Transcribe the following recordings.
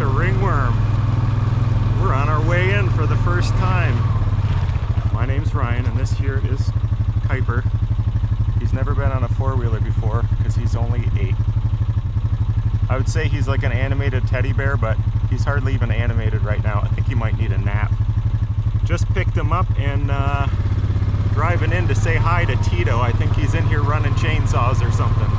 to Ringworm. We're on our way in for the first time. My name's Ryan and this here is Kuiper. He's never been on a four-wheeler before because he's only 8. I would say he's like an animated teddy bear, but he's hardly even animated right now. I think he might need a nap. Just picked him up and driving in to say hi to Tito. I think he's in here running chainsaws or something.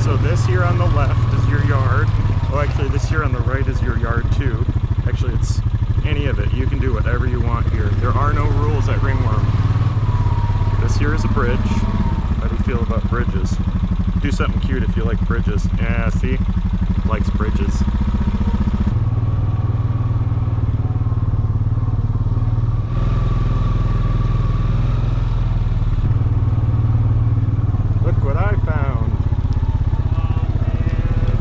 So this here on the left is your yard. Oh, actually this here on the right is your yard too. Actually, it's any of it. You can do whatever you want here. There are no rules at Ringworm. This here is a bridge. How do you feel about bridges? Do something cute if you like bridges. Yeah, see? Likes bridges. Look what I found.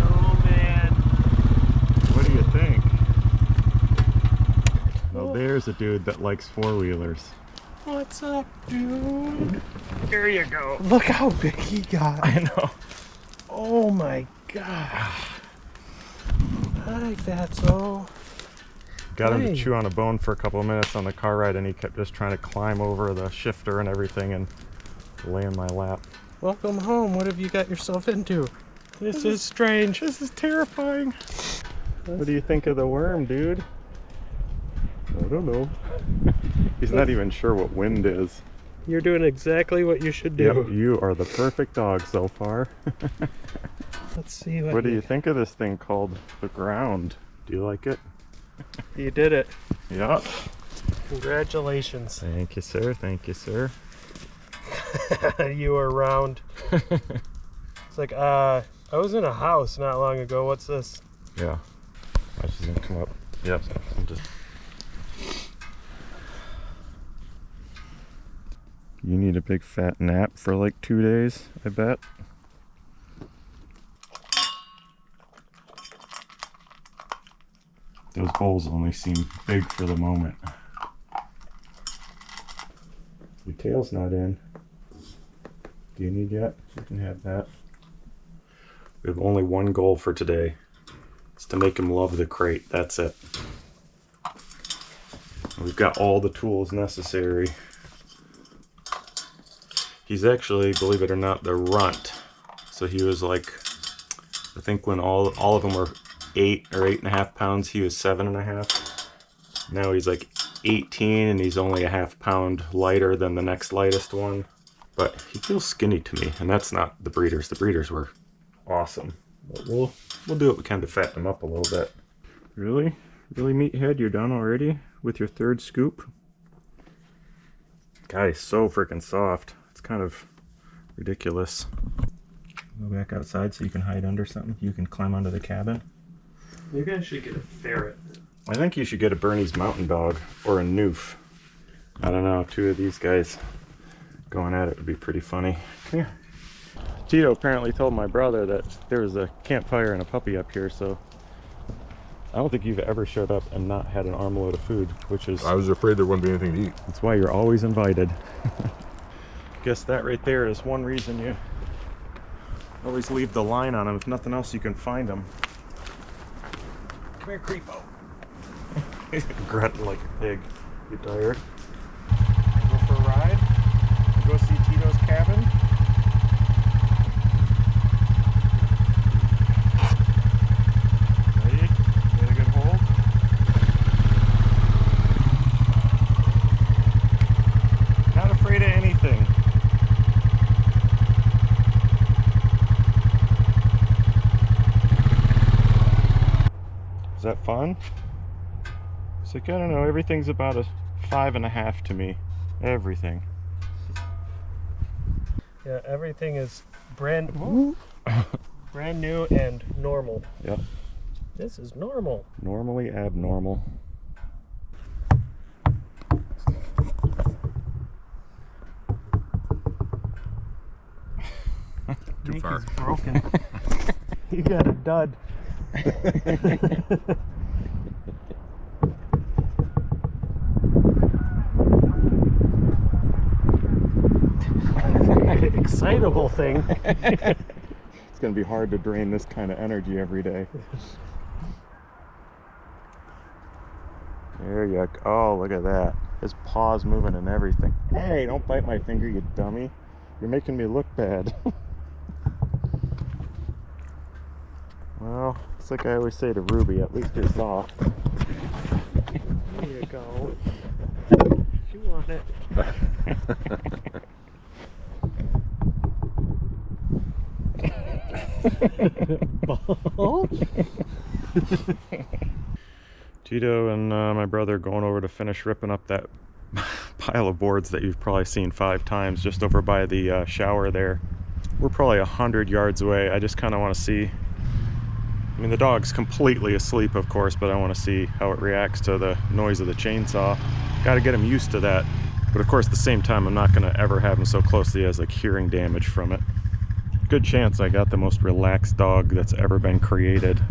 Oh man. What do you think? Well, there's a dude that likes four-wheelers. What's up, dude? Here you go. Look how big he got. I know. Oh my god. Hi, Fatso. Got him to chew on a bone for a couple of minutes on the car ride, and he kept just trying to climb over the shifter and everything and lay in my lap. Welcome home. What have you got yourself into? This is strange. This is terrifying. What do you think of the worm, dude? I don't know. He's not even sure what wind is. You're doing exactly what you should do. Yep, you are the perfect dog so far. Let's see What do you think of this thing called the ground? Do you like it? You did it. Yep. Congratulations. Thank you, sir. Thank you, sir. You were round. It's like, I was in a house not long ago. What's this? Yeah. Watch, she's gonna come up. Yep. I'm just... You need a big fat nap for like 2 days, I bet. Those bowls only seem big for the moment. Your tail's not in. Do you need yet? You can have that. We have only one goal for today. It's to make him love the crate. That's it. We've got all the tools necessary. He's actually, believe it or not, the runt. So he was like, I think when all of them were 8 or 8.5 pounds, he was 7.5. Now he's like 18 and he's only a ½ pound lighter than the next lightest one. But he feels skinny to me, and that's not the breeders. The breeders were awesome. But we'll do what we can to fatten him up a little bit. Really? Really, meathead? You're done already with your 3rd scoop? God, he's so freaking soft. It's kind of ridiculous. Go back outside so you can hide under something. You can climb under the cabin. Maybe I should get a ferret. I think you should get a Bernese Mountain Dog or a Noof. I don't know, 2 of these guys going at it would be pretty funny. Come here. Tito apparently told my brother that there was a campfire and a puppy up here, so I don't think you've ever showed up and not had an armload of food, which is... I was afraid there wouldn't be anything to eat. That's why you're always invited. Guess that right there is one reason you always leave the line on them. If nothing else, you can find them. Come here, creepo. Grunting like a pig. You tired? Go for a ride? Go see Tito's cabin? Ready? Get a good hold? Not afraid of anything. Is that fun? It's like, I don't know, everything's about a 5.5 to me. Everything. Yeah, everything is brand new and normal. Yep. This is normal. Normally abnormal. Too far. He's broken. You got a dud. Excitable thing. It's going to be hard to drain this kind of energy every day. There you go. Oh, look at that. His paw's moving and everything. Hey, don't bite my finger, you dummy. You're making me look bad. Well, it's like I always say to Ruby, at least you're soft. There you go. You want it. Ball? Tito and my brother going over to finish ripping up that pile of boards that you've probably seen 5 times just over by the shower there. We're probably 100 yards away. I just kind of want to see. I mean, the dog's completely asleep, of course, but I want to see how it reacts to the noise of the chainsaw. Got to get him used to that. But of course, at the same time, I'm not going to ever have him so close that he has like hearing damage from it. Good chance I got the most relaxed dog that's ever been created.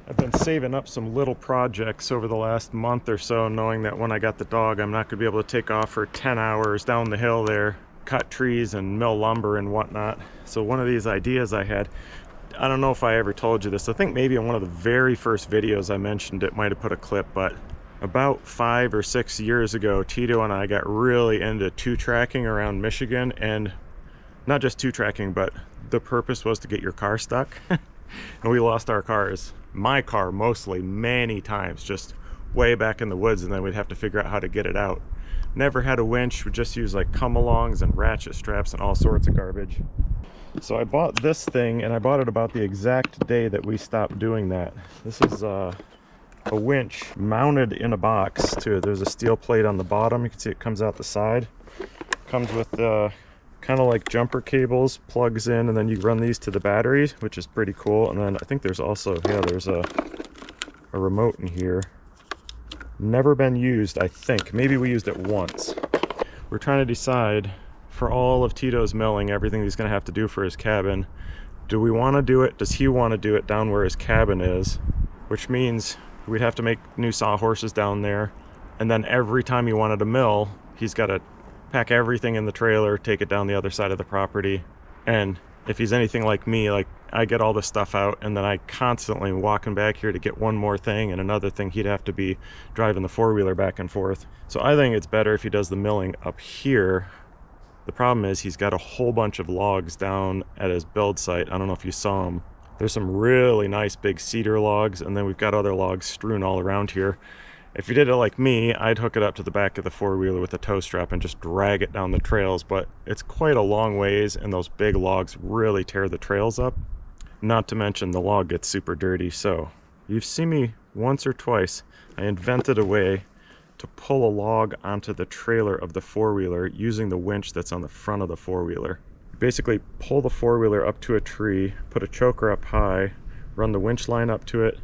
I've been saving up some little projects over the last month or so, knowing that when I got the dog, I'm not going to be able to take off for 10 hours down the hill there, cut trees and mill lumber and whatnot. So one of these ideas I had, I don't know if I ever told you this, I think maybe in one of the very first videos I mentioned it, might have put a clip, but about 5 or 6 years ago, Tito and I got really into 2-tracking around Michigan, and not just 2-tracking, but the purpose was to get your car stuck. And we lost our cars, my car mostly, many times, just way back in the woods, and then we'd have to figure out how to get it out. Never had a winch, we just used like come-alongs and ratchet straps and all sorts of garbage. So I bought this thing, and I bought it about the exact day that we stopped doing that. This is a winch mounted in a box too. There's a steel plate on the bottom, you can see it comes out the side. Comes with kind of like jumper cables, plugs in, and then you run these to the batteries, which is pretty cool. And then I think there's also, yeah, there's a remote in here. Never been used, I think. Maybe we used it once. We're trying to decide, for all of Tito's milling, everything he's going to have to do for his cabin, do we want to do it, does he want to do it down where his cabin is? Which means we'd have to make new sawhorses down there, and then every time he wanted to mill, he's got to pack everything in the trailer, take it down the other side of the property. And if he's anything like me, like I get all this stuff out, and then I constantly walking back here to get one more thing and another thing, he'd have to be driving the 4-wheeler back and forth. So I think it's better if he does the milling up here. The problem is he's got a whole bunch of logs down at his build site. I don't know if you saw them. There's some really nice big cedar logs, and then we've got other logs strewn all around here. If you did it like me, I'd hook it up to the back of the 4-wheeler with a tow strap and just drag it down the trails, but it's quite a long ways, and those big logs really tear the trails up. Not to mention the log gets super dirty. So you've seen me once or twice, I invented a way to pull a log onto the trailer of the 4-wheeler using the winch that's on the front of the 4-wheeler. Basically pull the 4-wheeler up to a tree, put a choker up high, run the winch line up to it,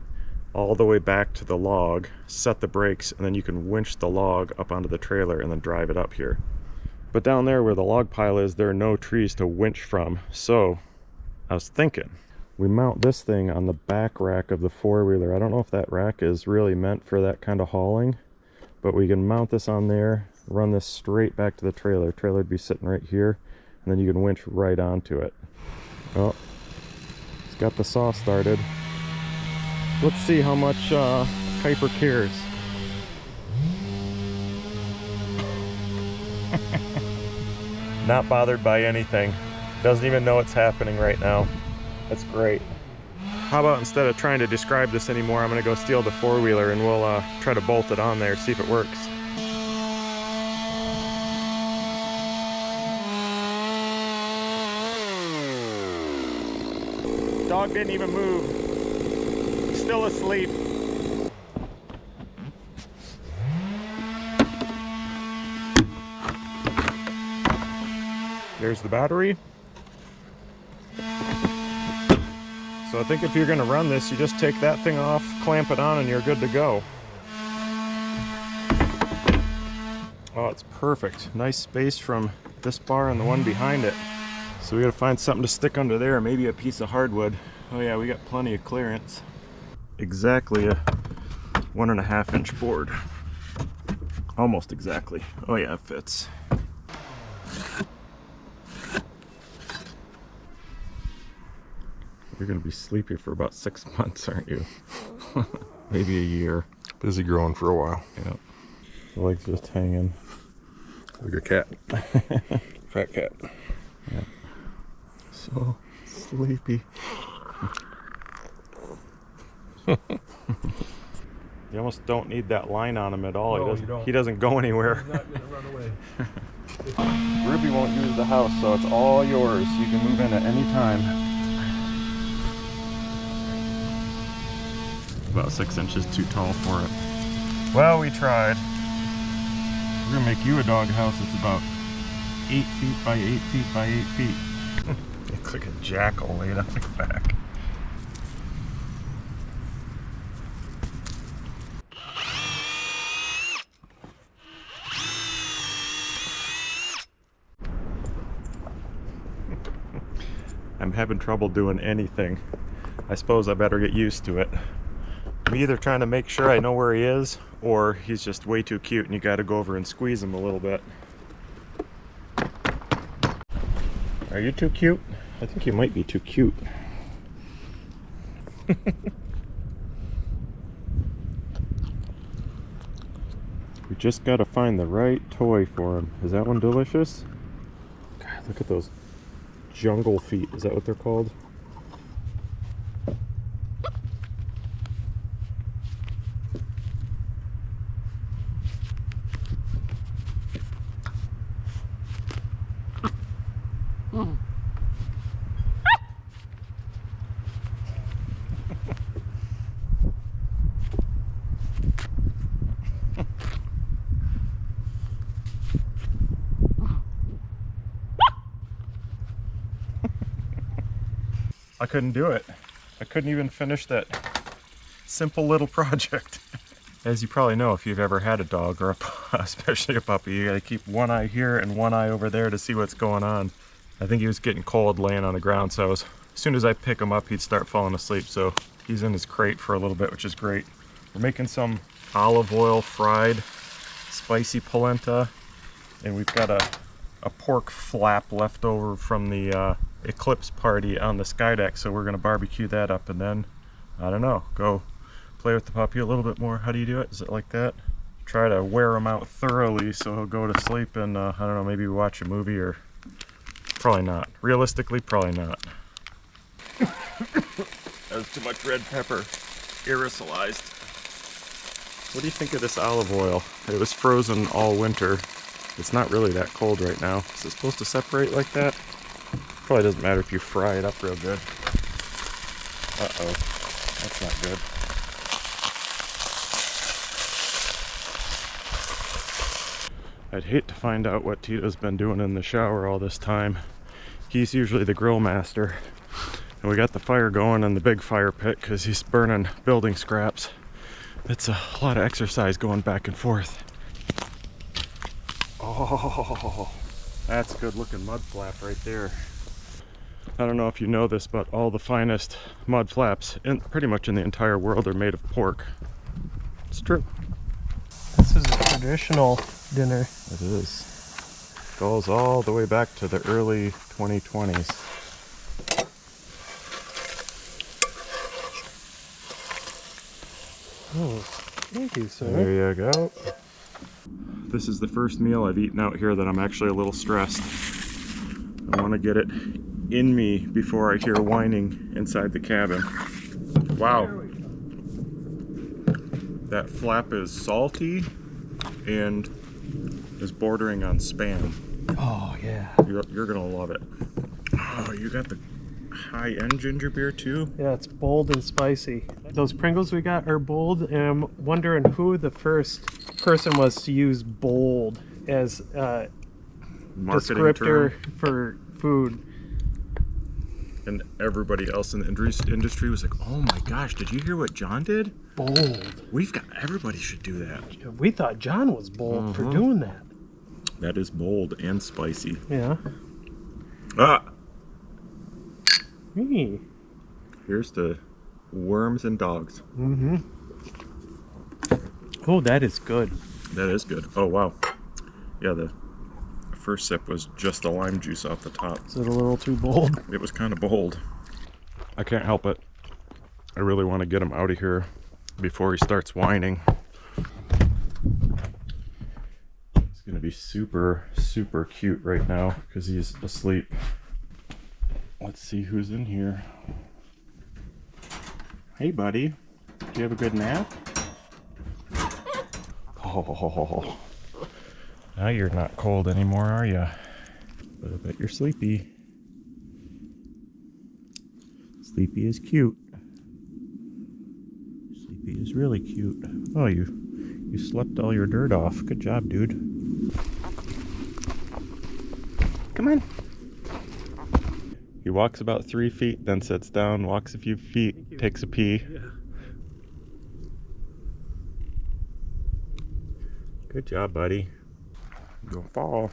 all the way back to the log, set the brakes, and then you can winch the log up onto the trailer and then drive it up here. But down there where the log pile is, there are no trees to winch from. So I was thinking, we mount this thing on the back rack of the 4-wheeler. I don't know if that rack is really meant for that kind of hauling, but we can mount this on there, run this straight back to the trailer. Trailer would be sitting right here, and then you can winch right onto it. Oh, it's got the saw started. Let's see how much Kuiper cares. Not bothered by anything. Doesn't even know what's happening right now. That's great. How about instead of trying to describe this anymore, I'm gonna go steal the 4-wheeler and we'll try to bolt it on there, see if it works. Dog didn't even move. Still asleep. There's the battery. So I think if you're going to run this, you just take that thing off, clamp it on, and you're good to go. Oh, it's perfect. Nice space from this bar and the one behind it. So we got to find something to stick under there, maybe a piece of hardwood. Oh yeah, we got plenty of clearance. Exactly a 1.5 inch board. Almost exactly. Oh yeah, it fits. You're gonna be sleepy for about 6 months, aren't you? Maybe a year. Busy growing for a while. Yeah. The leg's just hanging. Like a cat. Fat cat. Yeah. So sleepy. You almost don't need that line on him at all. No, he you don't. He doesn't go anywhere. He's not gonna run away. Ruby won't use the house, so it's all yours. You can move in at any time. About 6 inches too tall for it. Well, we tried. We're gonna make you a dog house that's about 8 feet by 8 feet by 8 feet. Looks like a jackal laid on the back. I'm having trouble doing anything. I suppose I better get used to it. I'm either trying to make sure I know where he is, or he's just way too cute and you gotta go over and squeeze him a little bit. Are you too cute? I think you might be too cute. We just gotta find the right toy for him. Is that one delicious? God, look at those jungle feet. Is that what they're called? I couldn't do it. I couldn't even finish that simple little project. As you probably know, if you've ever had a dog, or especially a puppy, you gotta keep one eye here and one eye over there to see what's going on. I think he was getting cold laying on the ground, so as soon as I pick him up, he'd start falling asleep. So he's in his crate for a little bit, which is great. We're making some olive oil fried spicy polenta, and we've got a pork flap left over from the eclipse party on the sky deck, so we're gonna barbecue that up and then, I don't know, go play with the puppy a little bit more. How do you do it? Is it like that? Try to wear him out thoroughly so he'll go to sleep and I don't know, maybe watch a movie, or probably not. Realistically, probably not. That was too much red pepper. Aerosolized. What do you think of this olive oil? It was frozen all winter. It's not really that cold right now. Is it supposed to separate like that? Probably doesn't matter if you fry it up real good. Uh-oh, that's not good. I'd hate to find out what Tito's been doing in the shower all this time. He's usually the grill master. And we got the fire going in the big fire pit because he's burning building scraps. It's a lot of exercise going back and forth. Oh, that's a good looking mud flap right there. I don't know if you know this, but all the finest mud flaps pretty much in the entire world are made of pork. It's true. This is a traditional dinner. It is. Goes all the way back to the early 2020s. Oh, thank you, sir. There you go. This is the first meal I've eaten out here that I'm actually a little stressed. I want to get it in me before I hear whining inside the cabin. Wow. That flap is salty and is bordering on Spam. Oh, yeah. You're gonna love it. Oh, you got the high-end ginger beer too? Yeah, it's bold and spicy. Those Pringles we got are bold, and I'm wondering who the first person was to use bold as a Marketing descriptor term. for food. And everybody else in the industry was like, oh my gosh, did you hear what John did? Bold. Everybody should do that. We thought John was bold for doing that. That is bold and spicy. Yeah. Ah! Me. Here's to worms and dogs. Mm-hmm. Oh, that is good. That is good. Oh, wow. Yeah, the first sip was just the lime juice off the top. Is it a little too bold? It was kind of bold. I can't help it. I really want to get him out of here before he starts whining. He's gonna be super, super cute right now because he's asleep. Let's see who's in here. Hey, buddy. Do you have a good nap? Oh, now you're not cold anymore, are you? But I bet you're sleepy. Sleepy is cute. Sleepy is really cute. Oh, you slept all your dirt off. Good job, dude. Come on. He walks about 3 feet, then sits down, walks a few feet, takes a pee. Yeah. Good job, buddy. Don't fall.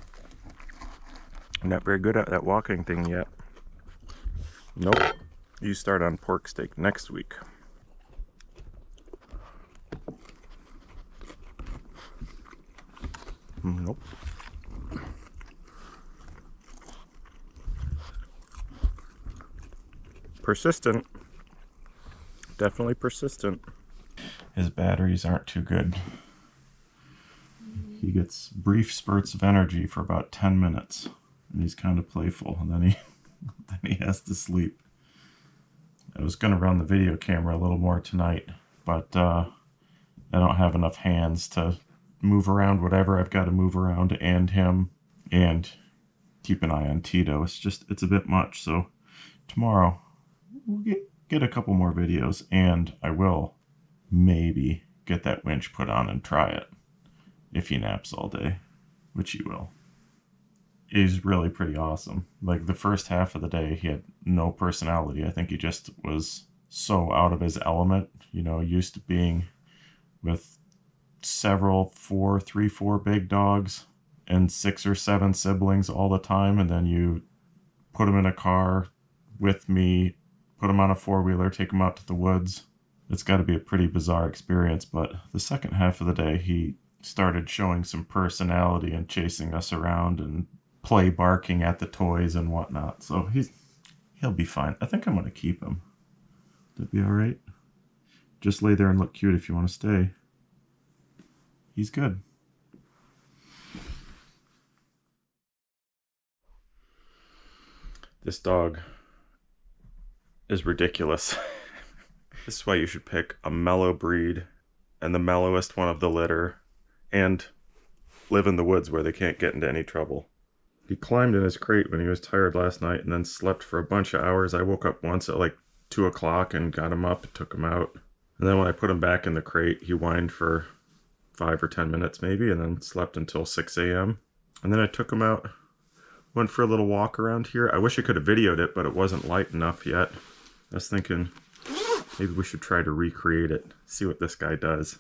I'm not very good at that walking thing yet. Nope. You start on pork steak next week. Nope. Persistent. Definitely persistent. His batteries aren't too good. He gets brief spurts of energy for about 10 minutes. And he's kind of playful. And then he has to sleep. I was going to run the video camera a little more tonight. But I don't have enough hands to move around whatever I've got to move around and him. And keep an eye on Tito. It's a bit much. So tomorrow we'll get a couple more videos, and I will maybe get that winch put on and try it if he naps all day, which he will. He's really pretty awesome. Like the first half of the day, he had no personality. I think he just was so out of his element, you know, used to being with several, 4 big dogs and 6 or 7 siblings all the time, and then you put him in a car with me, put him on a 4-wheeler, take him out to the woods. It's got to be a pretty bizarre experience, but the second half of the day, he started showing some personality and chasing us around and play barking at the toys and whatnot. So he'll be fine. I think I'm going to keep him. That'd be all right. Just lay there and look cute if you want to stay. He's good. This dog is ridiculous. This is why you should pick a mellow breed and the mellowest one of the litter and live in the woods where they can't get into any trouble. He climbed in his crate when he was tired last night and then slept for a bunch of hours. I woke up once at like 2 o'clock and got him up and took him out. And then when I put him back in the crate, he whined for 5 or 10 minutes maybe and then slept until 6 a.m. And then I took him out, went for a little walk around here. I wish I could have videoed it, but it wasn't light enough yet. I was thinking maybe we should try to recreate it, see what this guy does.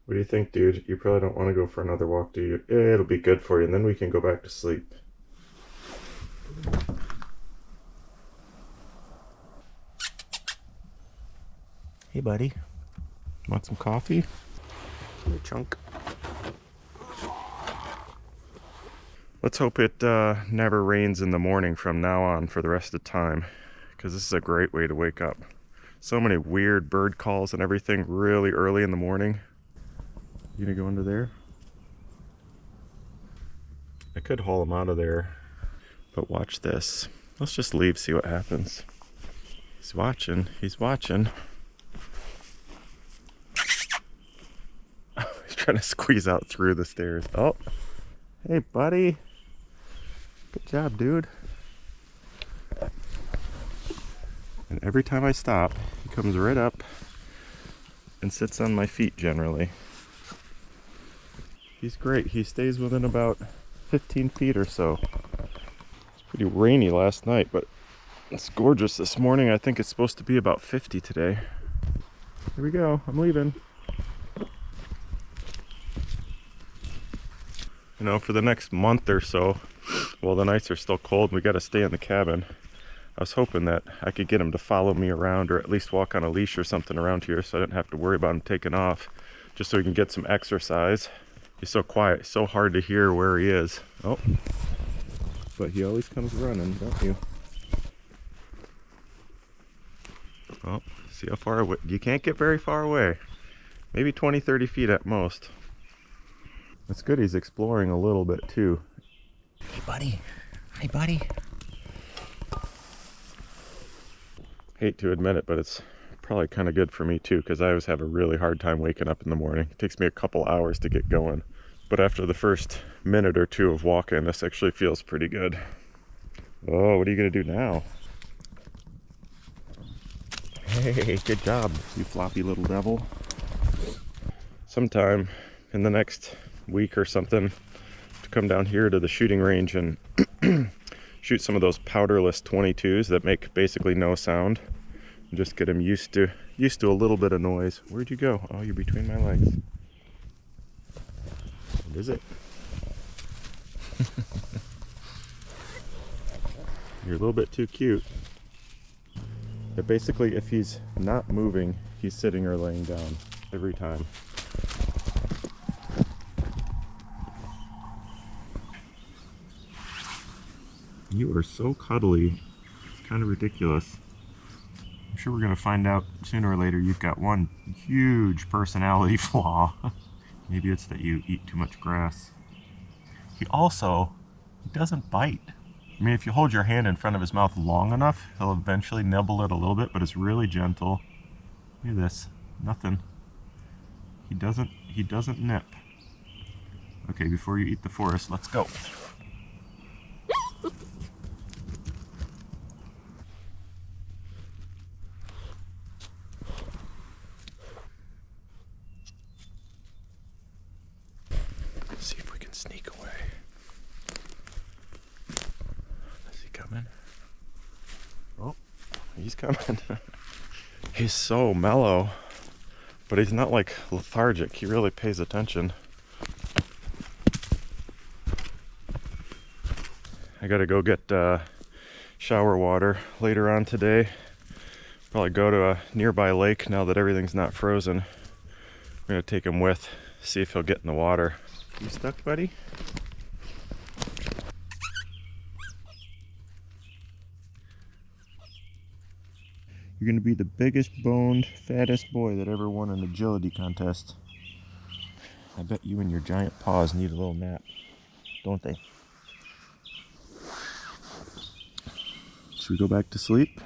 What do you think, dude? You probably don't want to go for another walk, do you? It'll be good for you, and then we can go back to sleep. Hey, buddy. Want some coffee? A chunk. Let's hope it never rains in the morning from now on for the rest of the time, because this is a great way to wake up. So many weird bird calls and everything really early in the morning. You gonna go into there? I could haul him out of there, but watch this. Let's just leave, see what happens. He's watching. He's watching. He's trying to squeeze out through the stairs. Oh, hey, buddy. Good job, dude. And every time I stop, he comes right up and sits on my feet generally. He's great. He stays within about 15 feet or so. It's pretty rainy last night, but it's gorgeous this morning. I think it's supposed to be about 50 today. Here we go. I'm leaving. You know, for the next month or so, well, the nights are still cold and we got to stay in the cabin. I was hoping that I could get him to follow me around, or at least walk on a leash or something around here, so I didn't have to worry about him taking off, just so he can get some exercise. He's so quiet, it's so hard to hear where he is. Oh, but he always comes running, don't you? Oh, see how far away? You can't get very far away. Maybe 20, 30 feet at most. It's good he's exploring a little bit too. Hey, buddy. Hi, buddy. Hate to admit it, but it's probably kind of good for me too, because I always have a really hard time waking up in the morning. It takes me a couple hours to get going. But after the first minute or two of walking, this actually feels pretty good. Oh, what are you gonna do now? Hey, good job, you floppy little devil. Sometime in the next week or something, to come down here to the shooting range and shoot some of those powderless 22s that make basically no sound, and just get him used to a little bit of noise. Where'd you go? Oh, you're between my legs. What is it? You're a little bit too cute. But basically, if he's not moving, he's sitting or laying down every time. You are so cuddly. It's kind of ridiculous. I'm sure we're going to find out sooner or later you've got one huge personality flaw. Maybe it's that you eat too much grass. He doesn't bite. I mean, if you hold your hand in front of his mouth long enough, he'll eventually nibble it a little bit, but it's really gentle. Look at this. Nothing. He doesn't nip. Okay, before you eat the forest, let's go. Let's see if we can sneak away. Is he coming? Oh, he's coming. He's so mellow, but he's not like lethargic. He really pays attention. I gotta go get shower water later on today. Probably go to a nearby lake now that everything's not frozen. I'm gonna take him with, see if he'll get in the water. You stuck, buddy? You're gonna be the biggest boned, fattest boy that ever won an agility contest. I bet you and your giant paws need a little nap, don't they? Should we go back to sleep?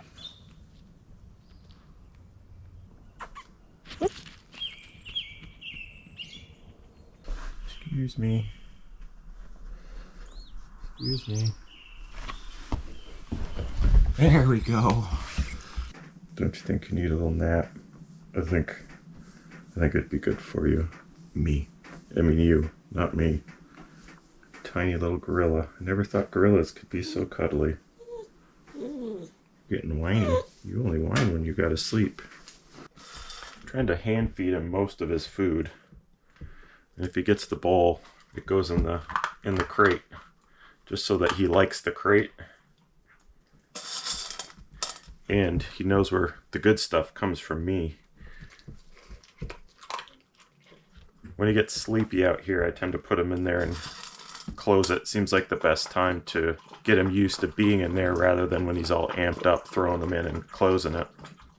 Excuse me. Excuse me. There we go. Don't you think you need a little nap? I think it'd be good for you. Me. I mean you, not me. Tiny little gorilla. I never thought gorillas could be so cuddly. Getting whiny. You only whine when you gotta sleep. I'm trying to hand feed him most of his food. And if he gets the bowl, it goes in the crate. Just so that he likes the crate. And he knows where the good stuff comes from me. When he gets sleepy out here, I tend to put him in there and close it. Seems like the best time to get him used to being in there rather than when he's all amped up, throwing them in and closing it.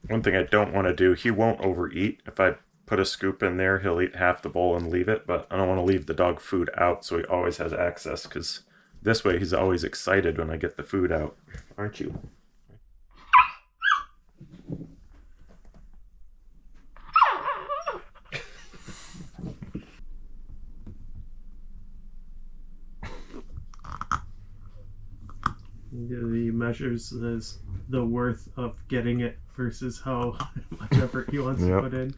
One thing I don't want to do, he won't overeat. If I put a scoop in there, he'll eat half the bowl and leave it, but I don't want to leave the dog food out so he always has access, because this way he's always excited when I get the food out. Aren't you? He measures the worth of getting it versus how much effort he wants to put in.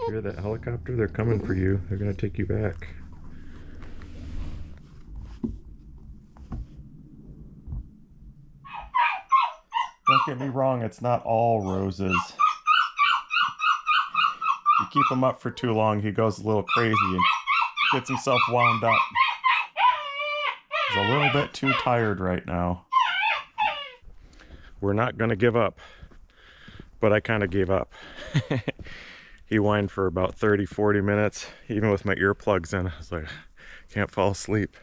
Hear that helicopter? They're coming for you. They're gonna take you back. get me wrong, it's not all roses. You keep him up for too long, he goes a little crazy and gets himself wound up. He's a little bit too tired right now. We're not gonna give up, but I kind of gave up. He whined for about 30-40 minutes, even with my earplugs in. I was like, can't fall asleep.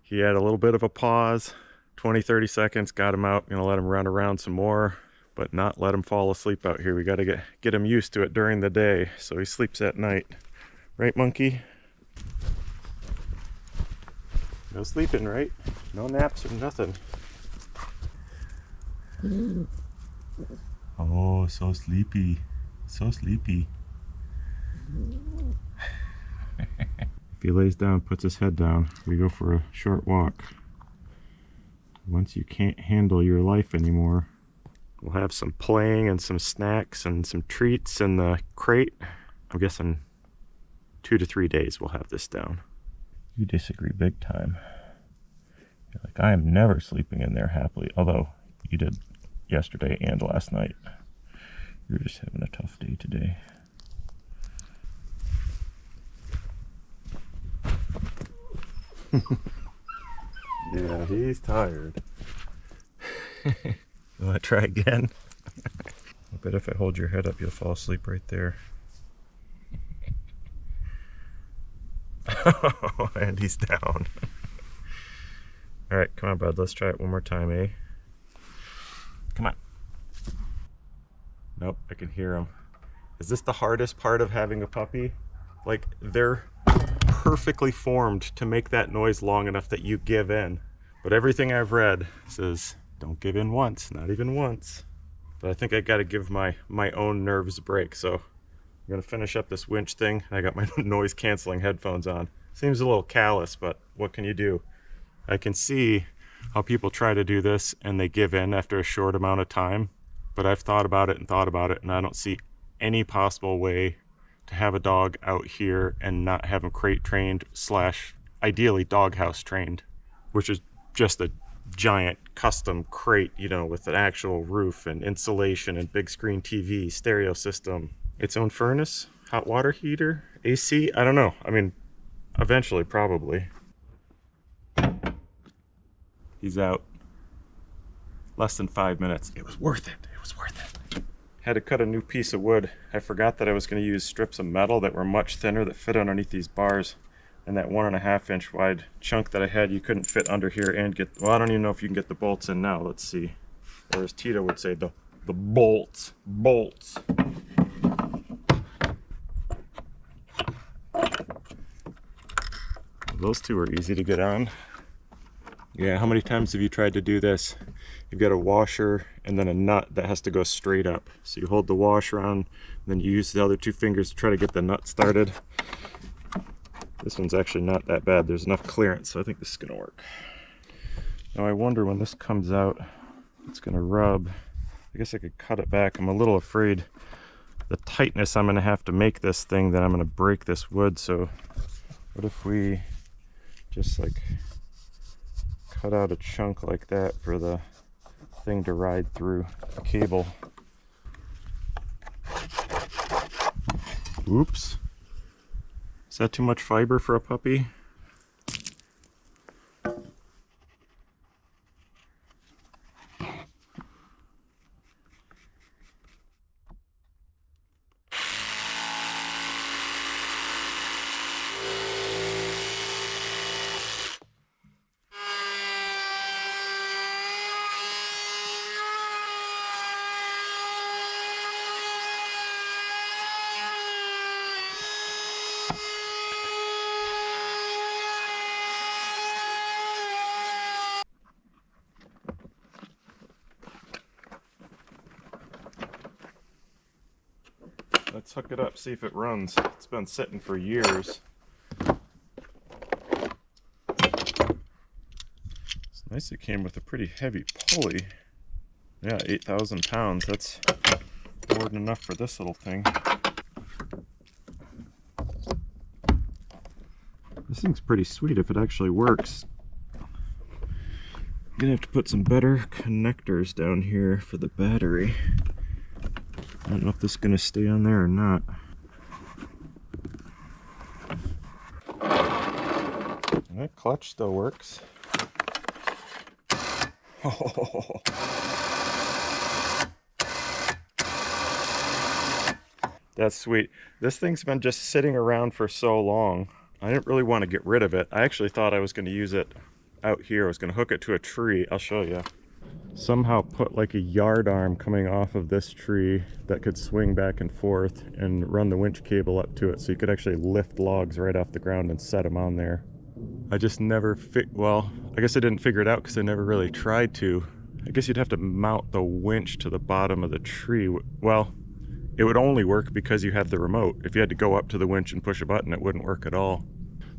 He had a little bit of a pause, 20-30 seconds, got him out, gonna let him run around some more, but not let him fall asleep out here. We got to get him used to it during the day so he sleeps at night. Right, monkey? No sleeping, right? No naps or nothing. Oh, so sleepy. So sleepy. If he lays down, puts his head down, we go for a short walk. Once you can't handle your life anymore, we'll have some playing and some snacks and some treats in the crate. I'm guessing 2 to 3 days we'll have this down. You disagree big time. You're like, I am never sleeping in there happily, although you did yesterday and last night. You're just having a tough day today. Yeah, he's tired. You want to try again? I bet if I hold your head up, you'll fall asleep right there. And he's down. All right, come on, bud. Let's try it one more time, eh? Come on. Nope, I can hear him. Is this the hardest part of having a puppy? Like, they're perfectly formed to make that noise long enough that you give in. But everything I've read says, don't give in once, not even once. But I think I gotta give my own nerves a break, so I'm gonna finish up this winch thing. I got my noise canceling headphones on. Seems a little callous, but what can you do? I can see how people try to do this and they give in after a short amount of time, but I've thought about it, and I don't see any possible way to have a dog out here and not have him crate trained / ideally doghouse trained, which is just a giant custom crate, you know, with an actual roof and insulation and big screen TV, stereo system, its own furnace, hot water heater, AC. I don't know. I mean, eventually, probably. He's out. Less than 5 minutes. It was worth it. It was worth it. Had to cut a new piece of wood. I forgot that I was going to use strips of metal that were much thinner that fit underneath these bars. And that 1.5 inch wide chunk that I had, you couldn't fit under here and get, well, I don't even know if you can get the bolts in now. Let's see. Or as Tito would say, the bolts. Bolts. Those two are easy to get on. Yeah, how many times have you tried to do this? You've got a washer and then a nut that has to go straight up. So you hold the washer on, and then you use the other 2 fingers to try to get the nut started. This one's actually not that bad. There's enough clearance, so I think this is gonna work. Now I wonder when this comes out, it's gonna rub. I guess I could cut it back. I'm a little afraid the tightness I'm gonna have to make this thing that I'm gonna break this wood. So what if we just like cut out a chunk like that for the thing to ride through the cable. Oops. Is that too much fiber for a puppy? Let's hook it up, see if it runs. It's been sitting for years. It's nice it came with a pretty heavy pulley. Yeah, 8,000 pounds. That's more than enough for this little thing. This thing's pretty sweet if it actually works. Gonna have to put some better connectors down here for the battery. I don't know if this is gonna stay on there or not. That clutch still works. Oh. That's sweet. This thing's been just sitting around for so long. I didn't really want to get rid of it. I actually thought I was going to use it out here. I was going to hook it to a tree. I'll show you. Somehow put like a yard arm coming off of this tree that could swing back and forth and run the winch cable up to it so you could actually lift logs right off the ground and set them on there. I just never well, I guess I didn't figure it out because I never really tried to. I guess you'd have to mount the winch to the bottom of the tree. Well, it would only work because you had the remote. If you had to go up to the winch and push a button, it wouldn't work at all.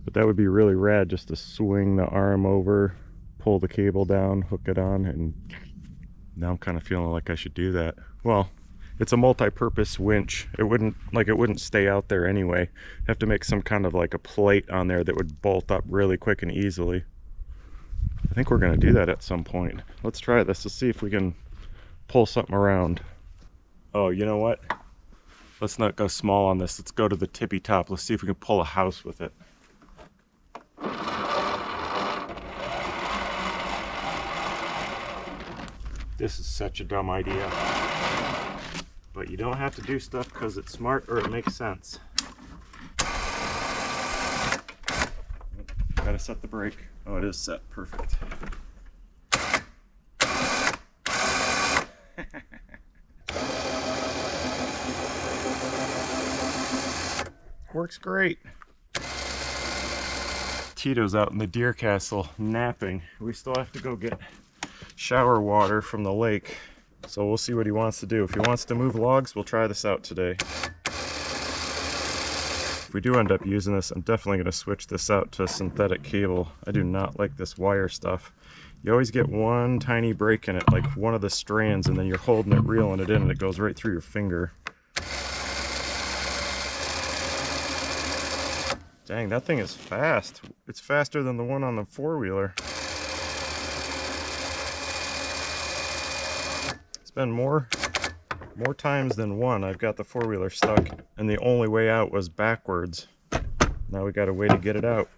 But that would be really rad, just to swing the arm over, pull the cable down, hook it on, and now I'm kind of feeling like I should do that. Well, it's a multi-purpose winch. It wouldn't stay out there anyway. Have to make some kind of like a plate on there that would bolt up really quick and easily. I think we're gonna do that at some point. Let's try this to see if we can pull something around. Oh, you know what? Let's not go small on this. Let's go to the tippy top. Let's see if we can pull a house with it. This is such a dumb idea. But you don't have to do stuff because it's smart or it makes sense. Gotta set the brake. Oh, it is set. Perfect. Works great. Tito's out in the deer castle napping. We still have to go get shower water from the lake. So we'll see what he wants to do. If he wants to move logs, we'll try this out today. If we do end up using this, I'm definitely going to switch this out to synthetic cable. I do not like this wire stuff. You always get one tiny break in it, like one of the strands, and then you're holding it, reeling it in, and it goes right through your finger. Dang, that thing is fast. It's faster than the one on the four-wheeler. It's been more times than one I've got the four-wheeler stuck, and the only way out was backwards. Now we got a way to get it out.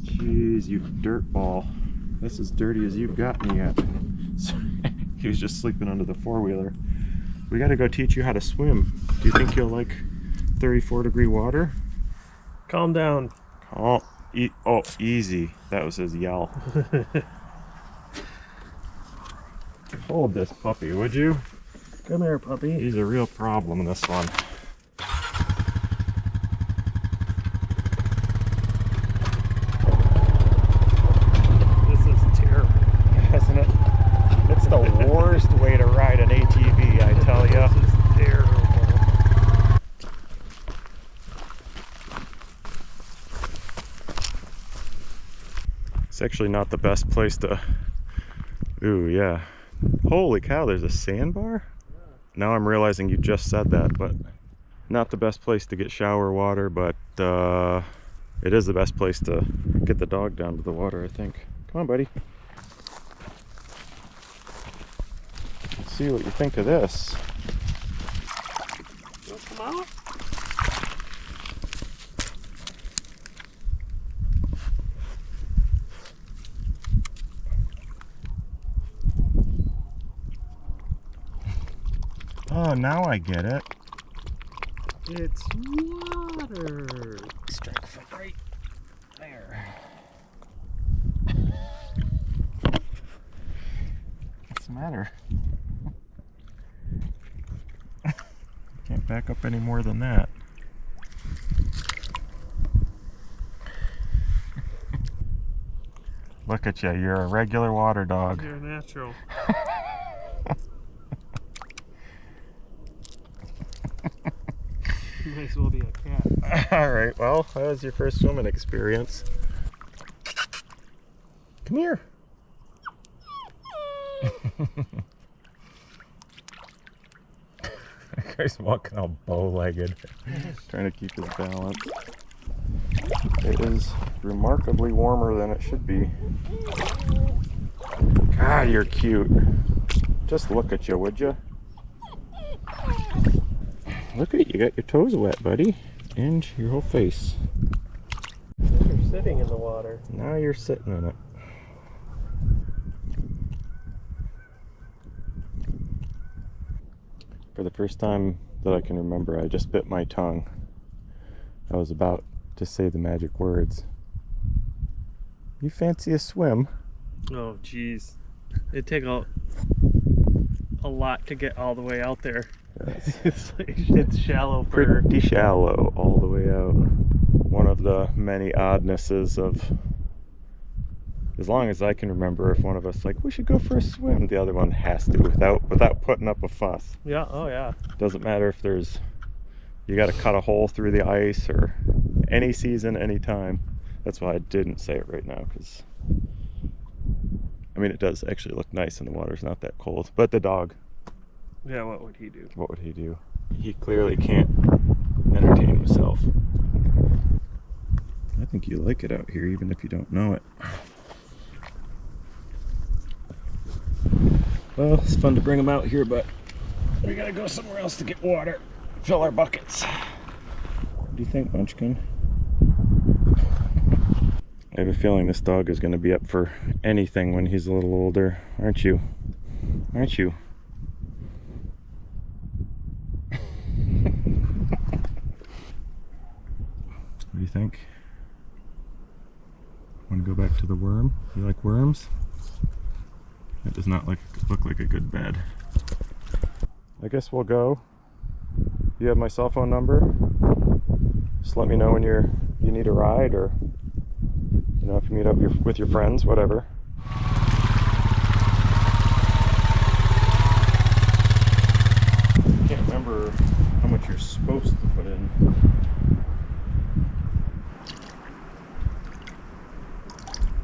Jeez, you dirt ball. That's as dirty as you've got me yet. He was just sleeping under the four-wheeler. We got to go teach you how to swim. Do you think you'll like 34-degree water? Calm down. Oh, easy. That was his yell. Hold this puppy, would you? Come here, puppy. He's a real problem, this one. This is terrible. Isn't it? It's the worst way to ride an ATV, I tell ya. This is terrible. It's actually not the best place to... Ooh, yeah. Holy cow, there's a sandbar? Yeah. Now I'm realizing you just said that, but not the best place to get shower water, but it is the best place to get the dog down to the water, I think. Come on, buddy. Let's see what you think of this. You want to come out? Oh, now I get it. It's water. Strike from right there. What's the matter? Can't back up any more than that. Look at you, you're a regular water dog. You're natural. You might as well be a cat. Alright, well, that was your first swimming experience. Come here. That guy's walking all bow-legged, trying to keep his balance. It is remarkably warmer than it should be. God, you're cute. Just look at you, would you? Look at you, got your toes wet, buddy. And your whole face. You're sitting in the water. Now you're sitting in it. For the first time that I can remember, I just bit my tongue. I was about to say the magic words. You fancy a swim? Oh, jeez. It'd take a lot to get all the way out there. Yes. It's shallow for... Pretty shallow all the way out. One of the many oddnesses of, as long as I can remember, if one of us like, we should go for a swim, the other one has to without putting up a fuss. Yeah, oh yeah. Doesn't matter if there's, you got to cut a hole through the ice or any season, any time. That's why I didn't say it right now, because I mean, it does actually look nice and the water's not that cold. But the dog, Yeah, what would he do? what would he do? He clearly can't entertain himself. I think you like it out here, even if you don't know it. Well, it's fun to bring them out here, but we gotta go somewhere else to get water. Fill our buckets. What do you think, Munchkin? I have a feeling this dog is going to be up for anything when he's a little older, aren't you? Aren't you? What do you think? Want to go back to the worm? You like worms? That does not look like a good bed. I guess we'll go. You have my cell phone number. Just let me know when you need a ride, or you know, if you meet up with your friends, whatever. I can't remember how much you're supposed to put in.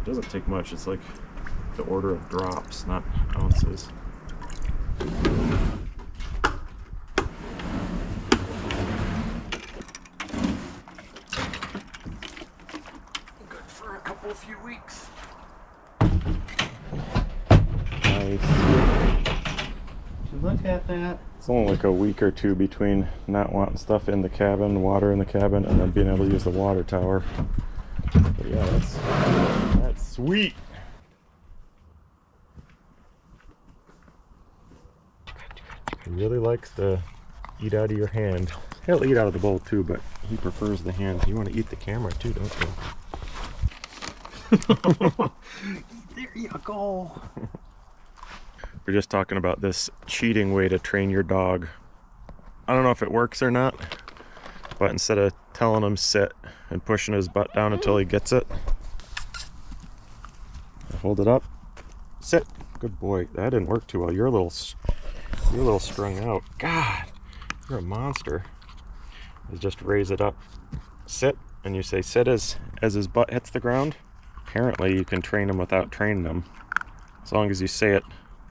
It doesn't take much. It's like the order of drops, not ounces. A few weeks. Nice. Look at that. It's only like a week or two between not wanting stuff in the cabin, water in the cabin, and then being able to use the water tower. But yeah, that's sweet. He really likes to eat out of your hand. He'll eat out of the bowl too, but he prefers the hand. You want to eat the camera too, don't you? There you go. We're just talking about this cheating way to train your dog. I don't know if it works or not, but instead of telling him sit and pushing his butt down until he gets it, hold it up, sit. Good boy. That didn't work too well. You're a little strung out. God, you're a monster. You just raise it up, sit, and you say sit as his butt hits the ground. Apparently you can train him without training him, as long as you say it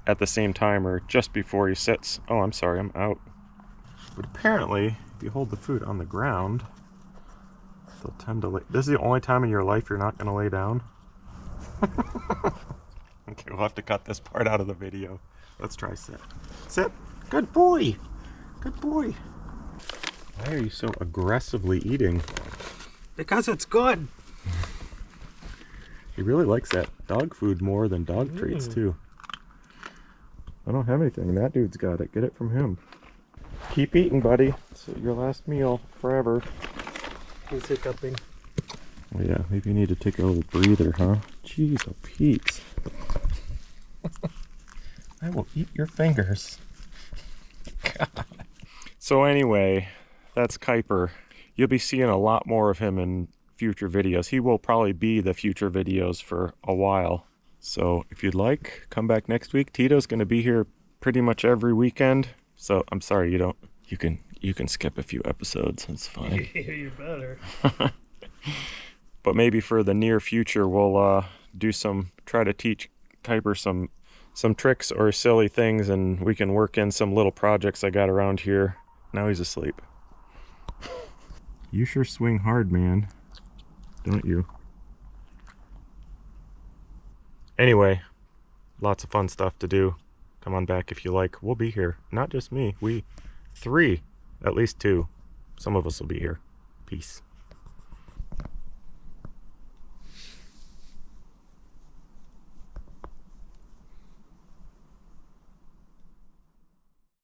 at the same time or just before he sits. Oh, I'm sorry, I'm out. But apparently, if you hold the food on the ground, they'll tend to lay. This is the only time in your life you're not going to lay down? Okay, we'll have to cut this part out of the video. Let's try sit. Sit. Good boy. Good boy. Why are you so aggressively eating? Because it's good. He really likes that dog food more than dog treats too. I don't have anything. That dude's got it. Get it from him. Keep eating, buddy. It's your last meal forever. He's hiccuping. Oh yeah, maybe you need to take a little breather, huh? Jeez, oh Pete. I will eat your fingers. God. So anyway, that's Kuiper. You'll be seeing a lot more of him in future videos. He will probably be the future videos for a while. So if you'd like, come back next week. Tito's going to be here pretty much every weekend. So I'm sorry you don't. You can skip a few episodes. It's fine. You better. But maybe for the near future, we'll try to teach Kuiper some tricks or silly things, and we can work in some little projects I got around here. Now he's asleep. You sure swing hard, man. Don't you? Anyway, lots of fun stuff to do. Come on back if you like. We'll be here. Not just me. We three. At least two. Some of us will be here. Peace.